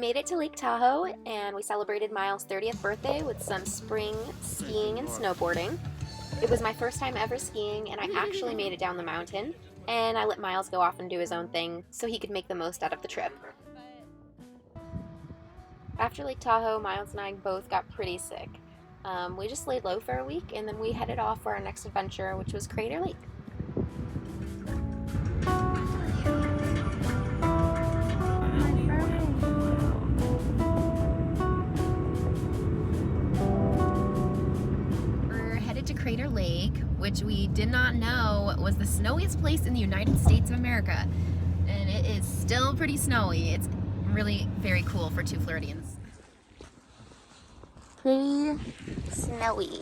made it to Lake Tahoe and we celebrated Miles' 30th birthday with some spring skiing and snowboarding. It was my first time ever skiing and I actually made it down the mountain, and I let Miles go off and do his own thing so he could make the most out of the trip. After Lake Tahoe, Miles and I both got pretty sick. We just laid low for a week and then we headed off for our next adventure, which was Crater Lake. Crater Lake, which we did not know was the snowiest place in the United States of America, and it is still pretty snowy. It's really very cool for two Floridians. Pretty snowy.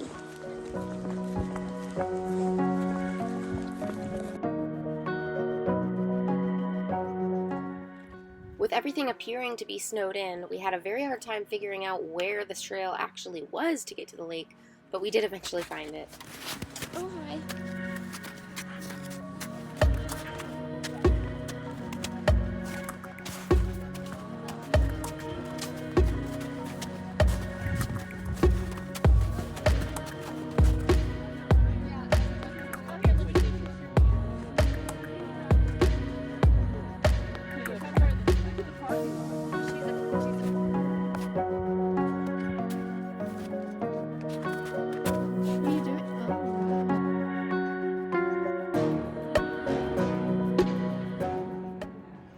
With everything appearing to be snowed in, we had a very hard time figuring out where this trail actually was to get to the lake, but we did eventually find it. Oh, hi.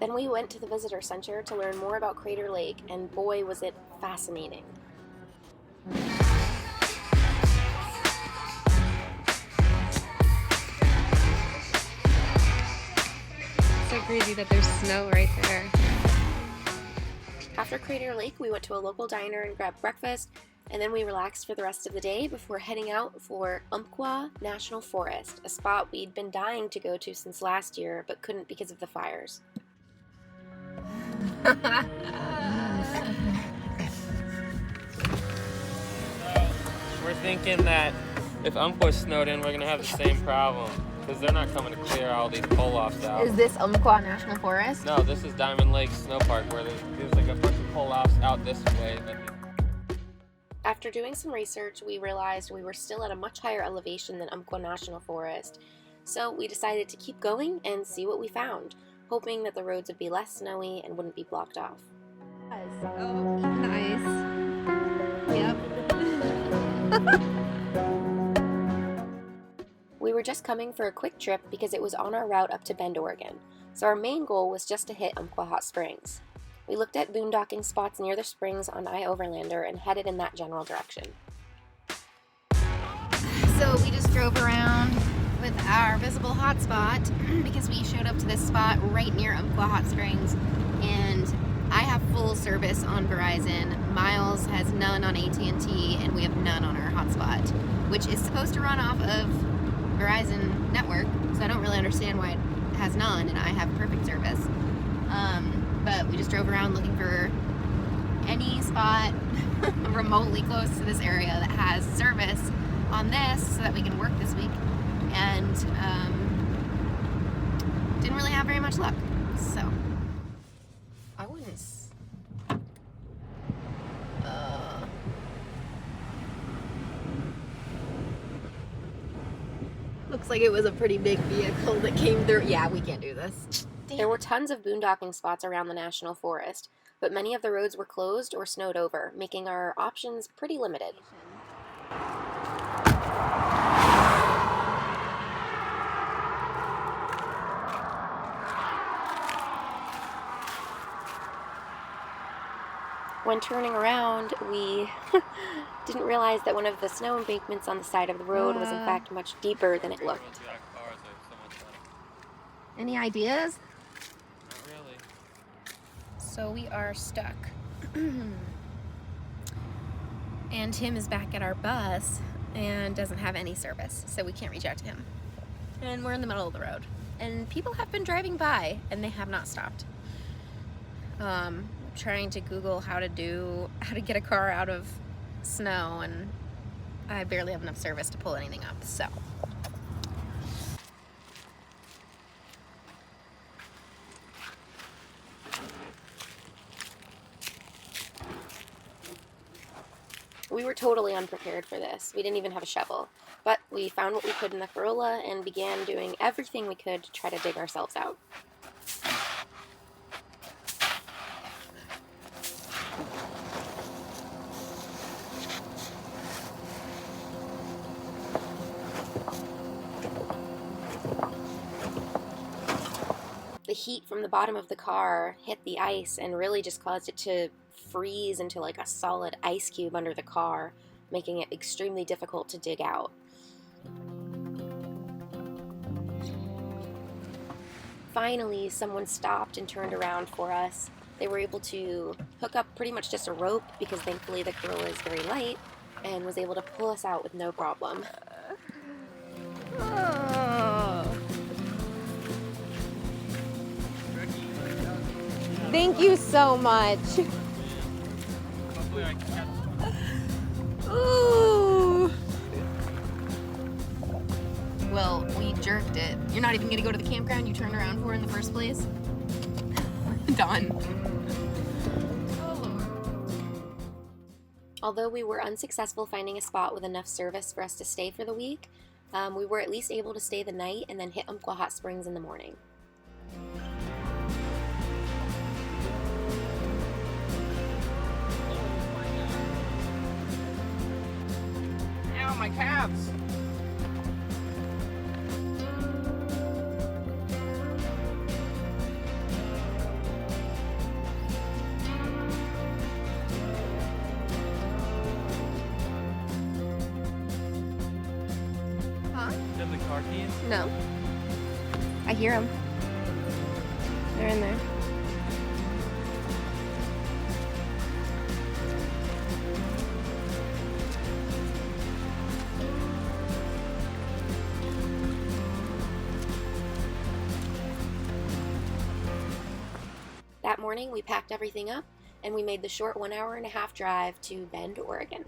Then we went to the visitor center to learn more about Crater Lake, and boy was it fascinating. So crazy that there's snow right there. After Crater Lake, we went to a local diner and grabbed breakfast, and then we relaxed for the rest of the day before heading out for Umpqua National Forest, a spot we'd been dying to go to since last year, but couldn't because of the fires. We're thinking that if Umpqua's snowed in, we're going to have the same problem, because they're not coming to clear all these pull-offs out. Is this Umpqua National Forest? No, this is Diamond Lake Snow Park, where there's like a bunch of pull-offs out this way. After doing some research, we realized we were still at a much higher elevation than Umpqua National Forest, so we decided to keep going and see what we found, hoping that the roads would be less snowy and wouldn't be blocked off. Oh, nice. Yep. We were just coming for a quick trip because it was on our route up to Bend, Oregon, so our main goal was just to hit Umpqua Hot Springs. We looked at boondocking spots near the springs on I-Overlander and headed in that general direction. So we just drove around with our visible hotspot because we showed up to this spot right near Umpqua Hot Springs, and I have full service on Verizon. Miles has none on AT&T, and we have none on our hotspot, which is supposed to run off of Verizon network, so I don't really understand why it has none and I have perfect service. But we just drove around looking for any spot remotely close to this area that has service on this so that we can work this week, and didn't really have very much luck. So I wouldn't... looks like it was a pretty big vehicle that came through. Yeah, we can't do this. There were tons of boondocking spots around the National Forest, but many of the roads were closed or snowed over, making our options pretty limited. When turning around, we didn't realize that one of the snow embankments on the side of the road was in fact much deeper than it looked. Any ideas? Not really. So we are stuck. And Tim is back at our bus and doesn't have any service, so we can't reach out to him. And we're in the middle of the road. And people have been driving by and they have not stopped. Trying to Google how to get a car out of snow, and I barely have enough service to pull anything up, so. We were totally unprepared for this. We didn't even have a shovel. But we found what we could in the Corolla and began doing everything we could to try to dig ourselves out. The heat from the bottom of the car hit the ice and really just caused it to freeze into like a solid ice cube under the car, making it extremely difficult to dig out. Finally, someone stopped and turned around for us. They were able to hook up pretty much just a rope because thankfully the Corolla is very light and was able to pull us out with no problem. Thank you so much. Ooh. Well, we jerked it. You're not even gonna go to the campground you turned around for in the first place? Done. Although we were unsuccessful finding a spot with enough service for us to stay for the week, we were at least able to stay the night and then hit Umpqua Hot Springs in the morning. Ow, my calves! Huh? Do you have the car keys? No. I hear them. They're in there. That morning, we packed everything up and we made the short 1.5 hour drive to Bend, Oregon.